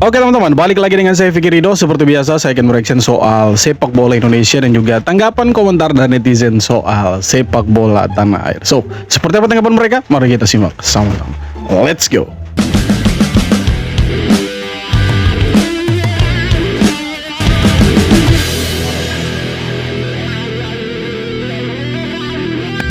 Oke teman-teman, balik lagi dengan saya Fikri Ridho. Seperti biasa saya akan mereaction soal sepak bola Indonesia dan juga tanggapan komentar dari netizen soal sepak bola tanah air. So, seperti apa tanggapan mereka? Mari kita simak sama-sama. Let's go.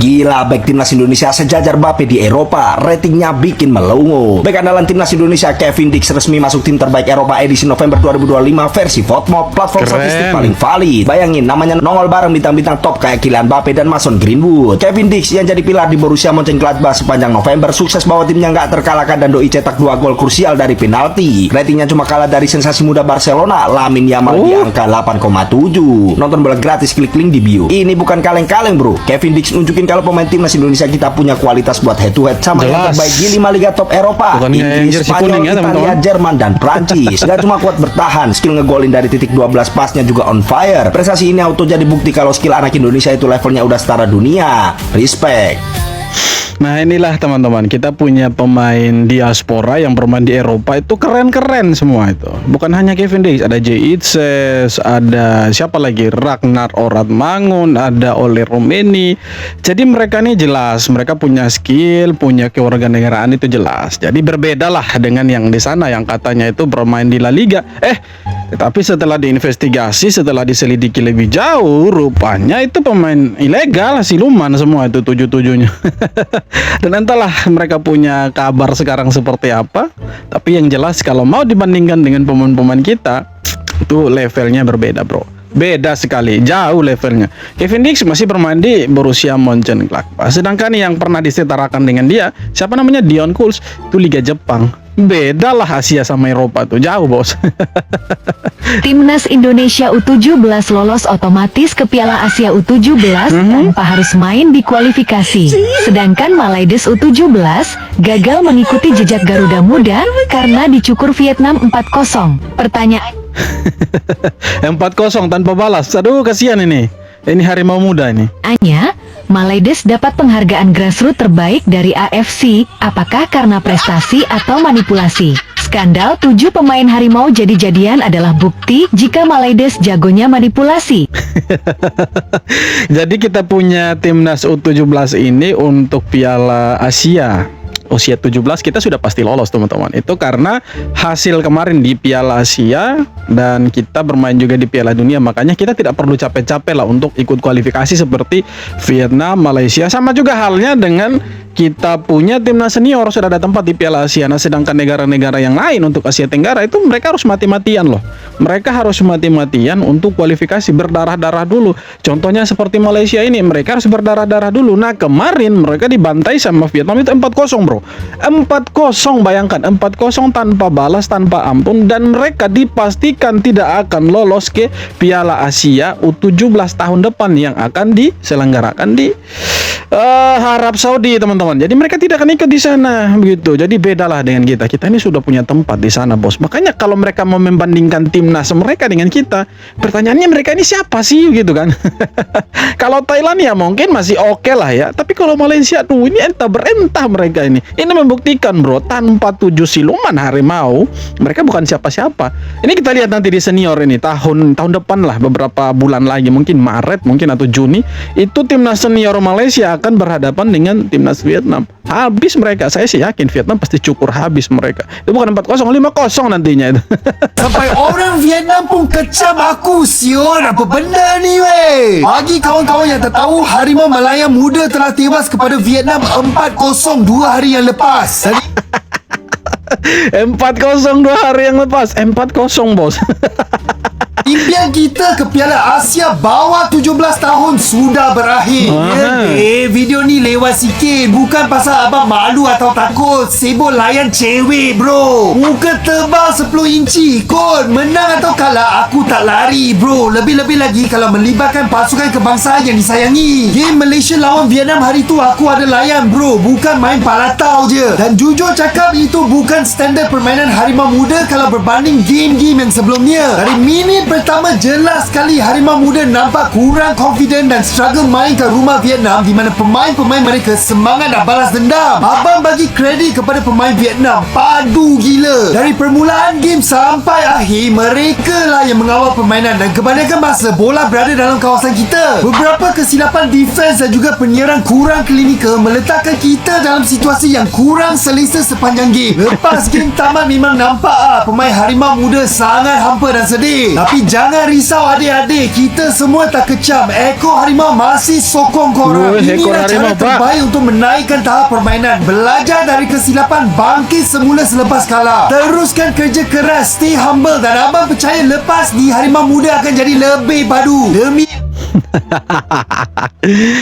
Gila, bek timnas Indonesia sejajar Mbappe di Eropa, ratingnya bikin melongo. Bek andalan timnas Indonesia Kevin Dix resmi masuk tim terbaik Eropa edisi November 2025 versi Fotmob, platform statistik paling valid. Bayangin, namanya nongol bareng bintang-bintang top kayak Kylian Mbappe dan Mason Greenwood. Kevin Dix yang jadi pilar di Borussia Mönchengladbach sepanjang November sukses bawa timnya nggak terkalahkan dan doi cetak 2 gol krusial dari penalti. Ratingnya cuma kalah dari sensasi muda Barcelona, Lamine Yamal di angka 8,7. Nonton bola gratis, klik link di bio. Ini bukan kaleng-kaleng bro. Kevin Dix nunjukin kalau pemain timnas Indonesia kita punya kualitas buat head to head sama yang terbaik di 5 liga top Eropa, Inggris, Spanyol, Italia, Jerman, dan Prancis. Gak cuma kuat bertahan, skill ngegolin dari titik 12 pasnya juga on fire. Prestasi ini auto jadi bukti kalau skill anak Indonesia itu levelnya udah setara dunia. Respect. Nah inilah teman-teman, kita punya pemain diaspora yang bermain di Eropa itu keren-keren semua itu. Bukan hanya Kevin Dix, ada Jay Itzes, ada siapa lagi, Ragnar Oratmangun, ada Ole Rummenigge. Jadi mereka nih jelas, mereka punya skill, punya kewarganegaraan itu jelas. Jadi berbeda lah dengan yang di sana yang katanya itu bermain di La Liga. Tetapi setelah diinvestigasi, setelah diselidiki lebih jauh, rupanya itu pemain ilegal, siluman semua itu 7-7-nya. Dan entahlah mereka punya kabar sekarang seperti apa. Tapi yang jelas kalau mau dibandingkan dengan pemain-pemain kita, itu levelnya berbeda bro. Beda sekali, jauh levelnya. Kevin Dix masih bermain di Borussia Mönchengladbach. Sedangkan yang pernah disetarakan dengan dia, siapa namanya, Dion Kuls, itu Liga Jepang. Beda lah Asia sama Eropa tuh, jauh bos. Timnas Indonesia U17 lolos otomatis ke Piala Asia U17 tanpa harus main di kualifikasi. Sedangkan Malaides U17 gagal mengikuti jejak Garuda Muda karena dicukur Vietnam 4-0. Pertanyaan 4-0 tanpa balas. Aduh kasihan ini. Ini harimau muda ini. Anya, Malaides dapat penghargaan grassroots terbaik dari AFC. Apakah karena prestasi atau manipulasi? Skandal 7 pemain harimau jadi-jadian adalah bukti jika Malaides jagonya manipulasi. Jadi kita punya timnas U17 ini untuk Piala Asia usia 17 kita sudah pasti lolos teman-teman. Itu karena hasil kemarin di Piala Asia dan kita bermain juga di Piala Dunia. Makanya kita tidak perlu capek-capek lah untuk ikut kualifikasi seperti Vietnam, Malaysia. Sama juga halnya dengan kita punya timnas senior sudah ada tempat di Piala Asia. Nah sedangkan negara-negara yang lain untuk Asia Tenggara itu mereka harus mati-matian loh. Mereka harus mati-matian untuk kualifikasi, berdarah-darah dulu. Contohnya seperti Malaysia ini, mereka harus berdarah-darah dulu. Nah kemarin mereka dibantai sama Vietnam itu 4-0 bro. 4-0, bayangkan 4-0 tanpa balas, tanpa ampun, dan mereka dipastikan tidak akan lolos ke Piala Asia U17 tahun depan yang akan diselenggarakan di Arab Saudi teman-teman. Jadi mereka tidak akan ikut di sana begitu. Jadi bedalah dengan kita. Kita ini sudah punya tempat di sana bos. Makanya kalau mereka mau membandingkan timnas mereka dengan kita, pertanyaannya mereka ini siapa sih gitu kan? Kalau Thailand ya mungkin masih oke lah ya. Tapi kalau Malaysia tuh ini entah berentah mereka ini. Ini membuktikan bro, tanpa 7 siluman harimau mereka bukan siapa-siapa. Ini kita lihat nanti di senior ini tahun depan lah, beberapa bulan lagi, mungkin Maret mungkin atau Juni, itu timnas senior Malaysia akan berhadapan dengan timnas Vietnam. Habis mereka, saya sih yakin Vietnam pasti cukur habis mereka. Itu bukan 4-0, 5-0 nantinya itu. Sampai orang Vietnam pun kecam aku, Sion, apa benda ni weh? Bagi kawan-kawan yang tak tahu, harimau Malaya muda telah tewas kepada Vietnam 4-0 2 hari yang lepas. 4-0 2 hari yang lepas. 4-0 bos. Impian kita ke Piala Asia bawah 17 tahun sudah berakhir. Video ni lewat sikit. Bukan pasal abang malu atau takut sibuk layan cewek bro. Muka tebal 10 inci kot. Menang atau kalah aku tak lari bro. Lebih-lebih lagi kalau melibatkan pasukan kebangsaan yang disayangi. Game Malaysia lawan Vietnam hari tu aku ada layan bro. Bukan main palatau je. Dan jujur cakap itu bukan standard permainan harimau muda kalau berbanding game-game yang sebelumnya. Dari minit pertama, jelas sekali Harimau Muda nampak kurang confident dan struggle main ke rumah Vietnam di mana pemain-pemain mereka semangat nak balas dendam. Abang bagi kredit kepada pemain Vietnam, padu gila. Dari permulaan game sampai akhir, mereka lah yang mengawal permainan dan kebanyakan masa bola berada dalam kawasan kita. Beberapa kesilapan defense dan juga penyerang kurang klinikal meletakkan kita dalam situasi yang kurang selesa sepanjang game. Lepas game tamat memang nampak pemain Harimau Muda sangat hampa dan sedih. Tapi jangan risau adik-adik, kita semua tak kecam. Ekor harimau masih sokong korang. Inilah cara terbaik untuk menaikkan tahap permainan. Belajar dari kesilapan, bangkit semula selepas kalah. Teruskan kerja keras, stay humble dan abang percaya lepas ni Harimau Muda akan jadi lebih padu. Demi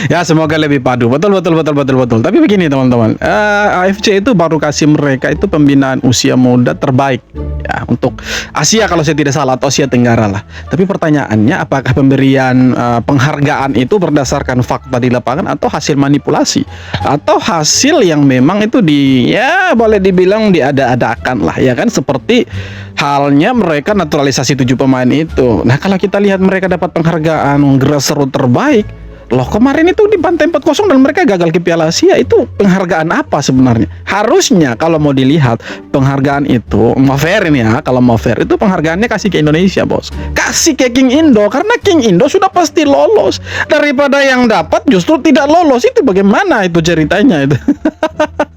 Ya, semoga lebih padu. Betul. Tapi begini teman-teman, AFC itu baru kasih mereka itu pembinaan usia muda terbaik ya untuk Asia kalau saya tidak salah, atau Asia Tenggara lah. Tapi pertanyaannya, apakah pemberian penghargaan itu berdasarkan fakta di lapangan atau hasil manipulasi atau hasil yang memang itu ya boleh dibilang diada-adakan lah ya kan, seperti halnya mereka naturalisasi 7 pemain itu. Nah, kalau kita lihat mereka dapat penghargaan grassroots terbaik, loh kemarin itu dibantai 4-0 dan mereka gagal ke Piala Asia. Itu penghargaan apa sebenarnya? Harusnya kalau mau dilihat penghargaan itu mau fair ini ya, kalau mau fair itu penghargaannya kasih ke Indonesia, bos. Kasih ke King Indo, karena King Indo sudah pasti lolos. Daripada yang dapat justru tidak lolos, itu bagaimana itu ceritanya itu?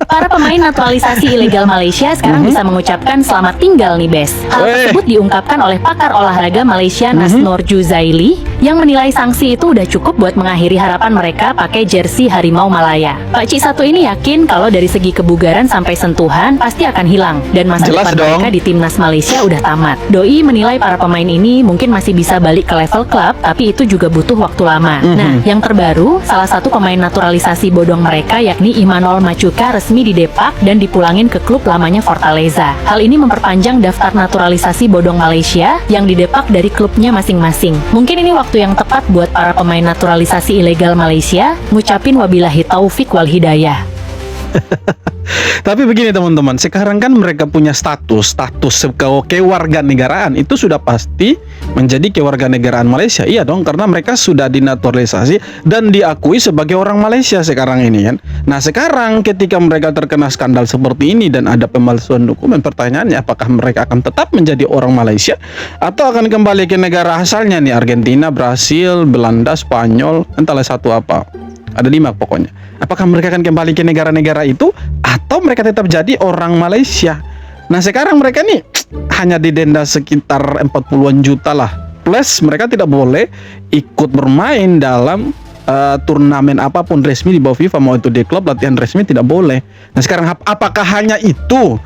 Para pemain naturalisasi ilegal Malaysia sekarang bisa mengucapkan selamat tinggal nih, Bes. Hal tersebut diungkapkan oleh pakar olahraga Malaysia Nasnor Juzaili yang menilai sanksi itu udah cukup buat mengakhiri harapan mereka pakai jersey Harimau Malaya. Pak Cik Satu ini yakin kalau dari segi kebugaran sampai sentuhan pasti akan hilang dan masa depan mereka di timnas Malaysia udah tamat. Doi menilai para pemain ini mungkin masih bisa balik ke level klub, tapi itu juga butuh waktu lama. Nah, yang terbaru, salah satu pemain naturalisasi bodong mereka yakni Imanol Machuca resmi didepak dan dipulangin ke klub lamanya Fortaleza. Hal ini memperpanjang daftar naturalisasi bodong Malaysia yang didepak dari klubnya masing-masing. Mungkin ini waktu yang tepat buat para pemain naturalisasi ilegal Malaysia ngucapin wabillahi taufik wal hidayah. Tapi begini teman-teman, sekarang kan mereka punya status kewarganegaraan itu sudah pasti menjadi kewarganegaraan Malaysia. Iya dong, karena mereka sudah dinaturalisasi dan diakui sebagai orang Malaysia sekarang ini kan. Nah, sekarang ketika mereka terkena skandal seperti ini dan ada pemalsuan dokumen, pertanyaannya apakah mereka akan tetap menjadi orang Malaysia atau akan kembali ke negara asalnya nih, Argentina, Brasil, Belanda, Spanyol, entahlah satu apa. Ada 5 pokoknya. Apakah mereka akan kembali ke negara-negara itu atau mereka tetap jadi orang Malaysia? Nah, sekarang mereka nih hanya didenda sekitar 40-an juta lah. Plus mereka tidak boleh ikut bermain dalam turnamen apapun resmi di bawah FIFA, mau itu di klub, latihan resmi tidak boleh. Nah, sekarang apakah hanya itu?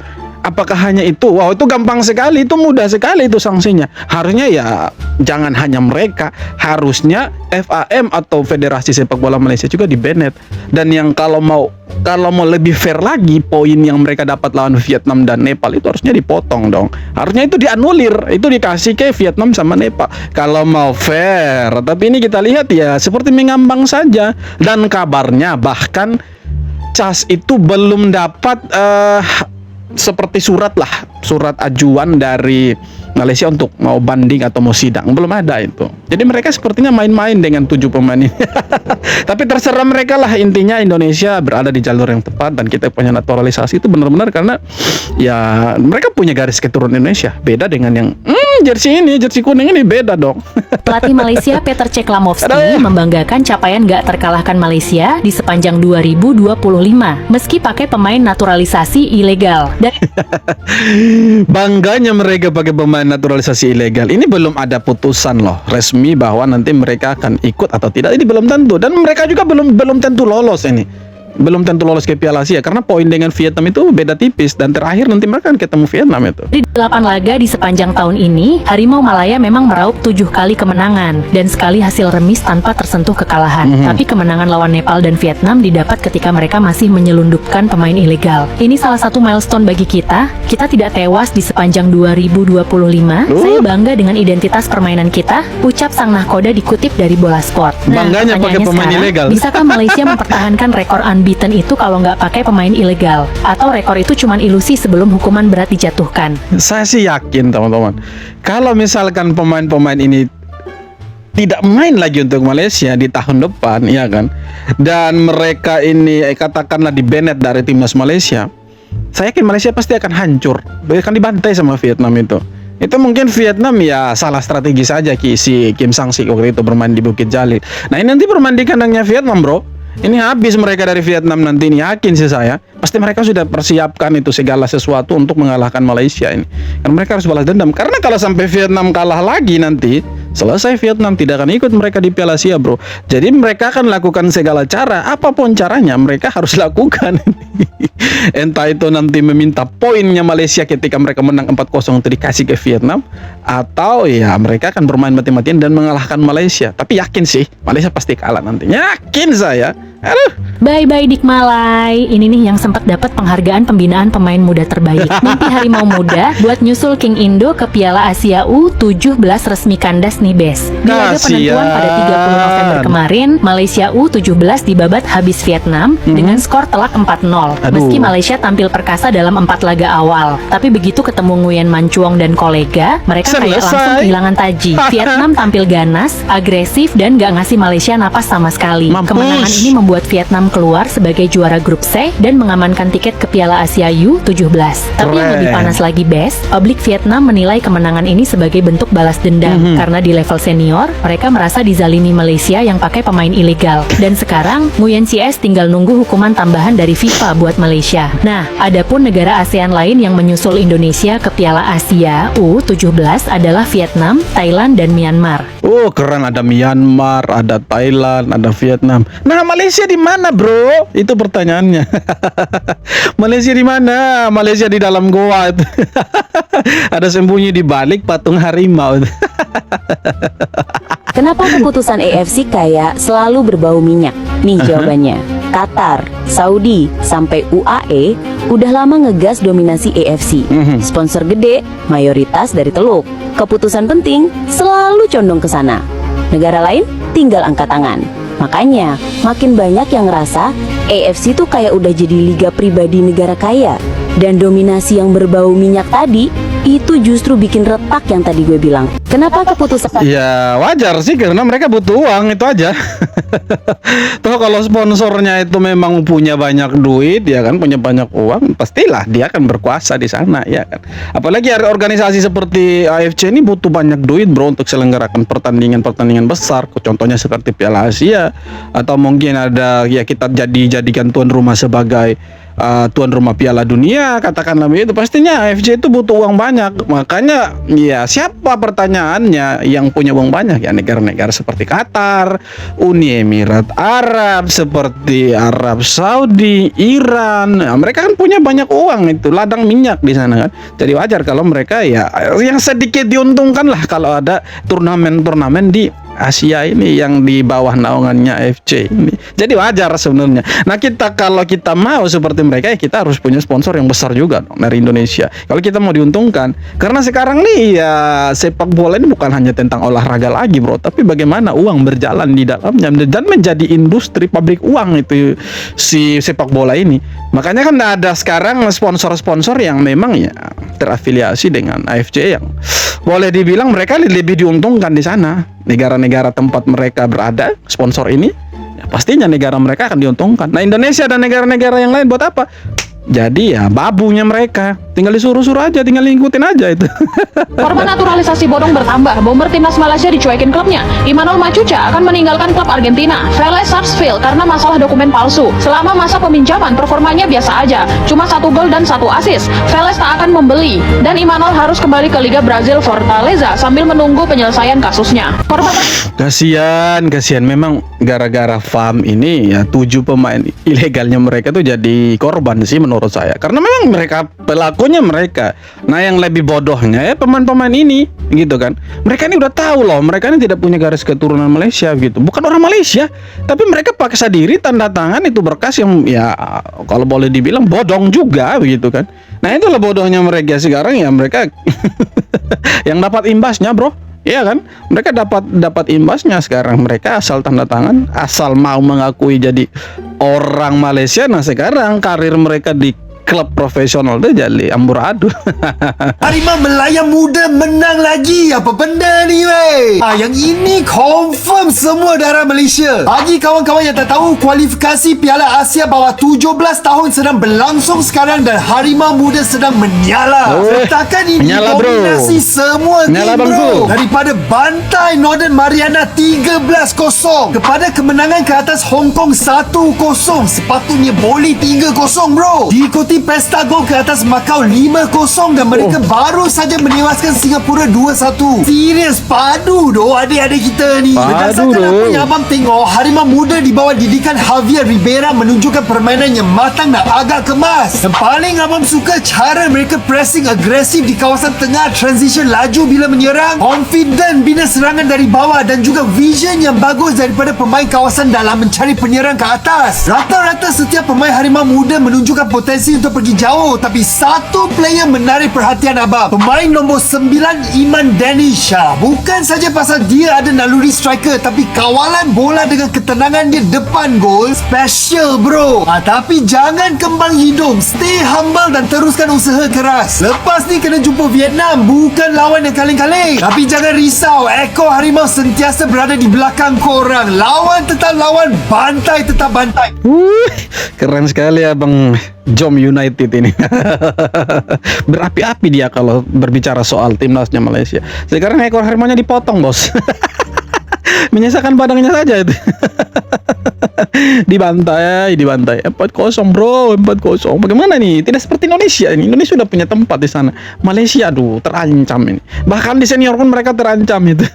Apakah hanya itu? Wow, itu gampang sekali, itu mudah sekali itu sanksinya. Harusnya ya jangan hanya mereka, harusnya FAM atau Federasi Sepak Bola Malaysia juga di-banned. Dan yang kalau mau lebih fair lagi, poin yang mereka dapat lawan Vietnam dan Nepal itu harusnya dipotong dong. Harusnya itu dianulir, itu dikasih ke Vietnam sama Nepal. Kalau mau fair, tapi ini kita lihat ya seperti mengambang saja. Dan kabarnya bahkan CAS itu belum dapat seperti surat ajuan dari Malaysia untuk mau banding atau mau sidang, belum ada itu. Jadi mereka sepertinya main-main dengan 7 pemain ini. Tapi terserah mereka lah, intinya Indonesia berada di jalur yang tepat dan kita punya naturalisasi itu benar-benar karena ya mereka punya garis keturunan Indonesia. Beda dengan yang jersey kuning ini beda dong. Pelatih Malaysia Peter Ceklamovski membanggakan capaian gak terkalahkan Malaysia di sepanjang 2025 meski pakai pemain naturalisasi ilegal. Dan bangganya mereka pakai pemain naturalisasi ilegal. Ini belum ada putusan loh resmi bahwa nanti mereka akan ikut atau tidak. Ini belum tentu, dan mereka juga belum tentu lolos ini. Belum tentu lolos ke Piala Asia karena poin dengan Vietnam itu beda tipis, dan terakhir nanti mereka akan ketemu Vietnam itu. Di 8 laga di sepanjang tahun ini, Harimau Malaya memang meraup 7 kali kemenangan dan sekali hasil remis tanpa tersentuh kekalahan. Tapi kemenangan lawan Nepal dan Vietnam didapat ketika mereka masih menyelundupkan pemain ilegal. Ini salah satu milestone bagi kita. Kita tidak tewas di sepanjang 2025. Saya bangga dengan identitas permainan kita, ucap sang nahkoda dikutip dari Bola Sport. Nah, bangganya pakai pemain ilegal. Bisakah Malaysia mempertahankan rekor unbeaten itu kalau nggak pakai pemain ilegal? Atau rekor itu cuma ilusi sebelum hukuman berat dijatuhkan? Saya sih yakin teman-teman, kalau misalkan pemain-pemain ini tidak main lagi untuk Malaysia di tahun depan, ya kan, dan mereka ini katakanlah di-banned dari timnas Malaysia, saya yakin Malaysia pasti akan hancur, akan dibantai sama Vietnam itu. Itu mungkin Vietnam ya salah strategi saja si Kim Sang-sik waktu itu bermain di Bukit Jalil. Nah ini nanti bermain di kandangnya Vietnam, bro. Ini habis mereka dari Vietnam nanti ini, yakin sih saya. Pasti mereka sudah persiapkan itu segala sesuatu untuk mengalahkan Malaysia ini. Karena mereka harus balas dendam. Karena kalau sampai Vietnam kalah lagi nanti, selesai Vietnam, tidak akan ikut mereka di Piala Asia, bro. Jadi mereka akan lakukan segala cara, apapun caranya mereka harus lakukan. Entah itu nanti meminta poinnya Malaysia ketika mereka menang 4-0 itu dikasih ke Vietnam, atau ya mereka akan bermain mati-matian dan mengalahkan Malaysia. Tapi yakin sih Malaysia pasti kalah nantinya, yakin saya. Aduh. Bye-bye Dik Malai. Ini nih yang sempat dapat penghargaan pembinaan pemain muda terbaik. Mimpi harimau muda buat nyusul King Indo ke Piala Asia U17 resmi kandas nih, Bes. Di laga penentuan pada 30 November kemarin, Malaysia U17 dibabat habis Vietnam dengan skor telak 4-0. Meski Malaysia tampil perkasa dalam 4 laga awal, tapi begitu ketemu Nguyen Manchuong dan kolega, mereka kayak langsung kehilangan taji. Vietnam tampil ganas, agresif, dan gak ngasih Malaysia napas sama sekali. Kemenangan ini membuat Vietnam keluar sebagai juara grup C dan mengamankan tiket ke Piala Asia U17. Tapi yang lebih panas lagi, Bes, publik Vietnam menilai kemenangan ini sebagai bentuk balas dendam karena di level senior mereka merasa dizalimi Malaysia yang pakai pemain ilegal. Dan sekarang Nguyen CS tinggal nunggu hukuman tambahan dari FIFA buat Malaysia. Nah, adapun negara ASEAN lain yang menyusul Indonesia ke Piala Asia U17 adalah Vietnam, Thailand, dan Myanmar. Oh keren, ada Myanmar, ada Thailand, ada Vietnam. Nah Malaysia di mana, bro? Itu pertanyaannya. Malaysia di mana? Malaysia di dalam goa itu. Ada sembunyi di balik patung harimau. Kenapa keputusan AFC kayak selalu berbau minyak? Nih jawabannya. Qatar, Saudi, sampai UAE udah lama ngegas dominasi AFC. Sponsor gede, mayoritas dari Teluk. Keputusan penting selalu condong ke sana. Negara lain tinggal angkat tangan. Makanya makin banyak yang ngerasa AFC tuh kayak udah jadi liga pribadi negara kaya. Dan dominasi yang berbau minyak tadi itu justru bikin retak yang tadi gue bilang. Kenapa keputusan? Ya wajar sih, karena mereka butuh uang, itu aja. Toh kalau sponsornya itu memang punya banyak duit, ya kan, punya banyak uang, pastilah dia akan berkuasa di sana, ya kan. Apalagi organisasi seperti AFC ini butuh banyak duit, bro, untuk selenggarakan pertandingan-pertandingan besar. Contohnya seperti Piala Asia, atau mungkin ada ya kita jadikan tuan rumah sebagai tuan rumah Piala Dunia, katakanlah begitu. Pastinya AFC itu butuh uang banyak. Makanya ya siapa pertanyaannya yang punya uang banyak? Ya negara-negara seperti Qatar, Uni Emirat Arab, seperti Arab Saudi, Iran. Nah, mereka kan punya banyak uang, itu ladang minyak di sana kan. Jadi wajar kalau mereka ya yang sedikit diuntungkan lah kalau ada turnamen-turnamen di Asia ini yang di bawah naungannya AFC ini. Jadi wajar sebenarnya. Nah kalau kita mau seperti mereka, ya kita harus punya sponsor yang besar juga dong dari Indonesia. Kalau kita mau diuntungkan, karena sekarang nih ya sepak bola ini bukan hanya tentang olahraga lagi, bro, tapi bagaimana uang berjalan di dalamnya dan menjadi industri pabrik uang itu si sepak bola ini. Makanya kan ada sekarang sponsor-sponsor yang memang ya terafiliasi dengan AFC yang boleh dibilang mereka lebih diuntungkan di sana. Negara-negara tempat mereka berada, sponsor ini, ya pastinya negara mereka akan diuntungkan. Nah Indonesia dan negara-negara yang lain buat apa? Jadi ya babunya mereka, tinggal disuruh-suruh aja, tinggal ngikutin aja itu. Korban naturalisasi bodong bertambah. Bomber timnas Malaysia dicuekin klubnya. Imanol Macuca akan meninggalkan klub Argentina. Vélez Sarsfield karena masalah dokumen palsu. Selama masa peminjaman performanya biasa aja, cuma 1 gol dan 1 assist. Vélez tak akan membeli dan Imanol harus kembali ke Liga Brazil Fortaleza sambil menunggu penyelesaian kasusnya. Korban Kasihan memang gara-gara FAM ini ya 7 pemain ilegalnya mereka tuh jadi korban sih menurut saya. Karena memang mereka pelakunya mereka. Nah yang lebih bodohnya ya pemain-pemain ini gitu kan. Mereka ini udah tahu loh, mereka ini tidak punya garis keturunan Malaysia gitu. Bukan orang Malaysia, tapi mereka paksa diri tanda tangan itu berkas yang ya kalau boleh dibilang bodong juga begitu kan. Nah itulah bodohnya mereka sekarang ya, mereka yang dapat imbasnya, bro. Iya kan, mereka dapat imbasnya sekarang. Mereka asal tanda tangan, asal mau mengakui jadi orang Malaysia. Nah sekarang karir mereka di klub profesional tuh jadi amburadul. Harimau Melaya muda menang lagi. Apa benda ni weh? Yang ini confirm semua darah Malaysia. Bagi kawan-kawan yang tak tahu, kualifikasi Piala Asia bawah 17 tahun sedang berlangsung sekarang dan Harimau muda sedang menyala. Setakat ini Menyala, bro. dominasi semua Menyala, tim, bro. bangku. Daripada bantai Northern Mariana 13-0 kepada kemenangan ke atas Hong Kong 1-0. Sepatutnya boleh 3-0, bro. Diikuti pesta gol ke atas Macau 5-0 dan mereka baru saja menewaskan Singapura 2-1. Serius padu doh adik-adik kita ni. Padu Berdasarkan doh. apa yang abang tengok, Harimau muda di bawah didikan Javier Ribera menunjukkan permainan yang matang dan agak kemas. Yang paling abang suka cara mereka pressing agresif di kawasan tengah, transition laju bila menyerang, confident bina serangan dari bawah dan juga vision yang bagus daripada pemain kawasan dalam mencari penyerang ke atas. Rata-rata setiap pemain Harimau muda menunjukkan potensi untuk pergi jauh, tapi satu player menarik perhatian abang. Pemain nombor 9 Iman Danisha. Bukan saja pasal dia ada naluri striker, tapi kawalan bola dengan ketenangan dia depan gol special, bro. Tapi jangan kembang hidung, stay humble dan teruskan usaha keras. Lepas ni kena jumpa Vietnam, bukan lawan yang kaleng-kaleng. Tapi jangan risau, ekor harimau sentiasa berada di belakang korang. Lawan tetap lawan, bantai tetap bantai. Keren sekali abang Jom United ini. Berapi-api dia kalau berbicara soal timnasnya Malaysia. Sekarang ekor harimaunya dipotong, bos. Menyisakan badannya saja itu. Dibantai 4-0, bro, 4-0. Bagaimana nih? Tidak seperti Indonesia ini. Indonesia sudah punya tempat di sana. Malaysia, aduh, terancam ini. Bahkan di senior pun mereka terancam itu.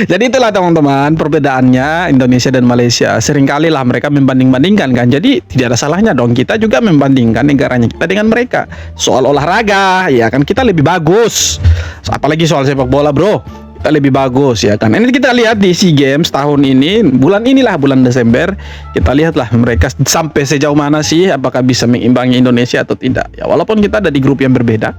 Jadi itulah teman-teman perbedaannya Indonesia dan Malaysia. Seringkali lah mereka membanding-bandingkan kan. Jadi tidak ada salahnya dong kita juga membandingkan negaranya kita dengan mereka. Soal olahraga ya kan kita lebih bagus. Apalagi soal sepak bola, bro. Kita lebih bagus ya kan. Ini kita lihat di SEA Games tahun ini, bulan Desember, kita lihatlah mereka sampai sejauh mana sih, apakah bisa mengimbangi Indonesia atau tidak. Ya walaupun kita ada di grup yang berbeda,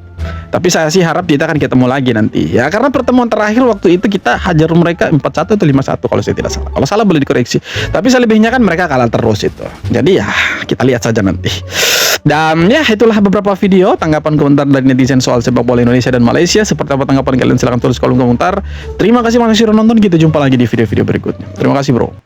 tapi saya sih harap kita akan ketemu lagi nanti. Ya karena pertemuan terakhir waktu itu kita hajar mereka 4-1 atau 5-1 kalau saya tidak salah. Kalau salah boleh dikoreksi. Tapi selebihnya kan mereka kalah terus itu. Jadi ya kita lihat saja nanti. Dan ya itulah beberapa video tanggapan komentar dari netizen soal sepak bola Indonesia dan Malaysia. Seperti apa tanggapan kalian silahkan tulis kolom komentar. Terima kasih masih sudah nonton. Kita jumpa lagi di video-video berikutnya. Terima kasih, bro.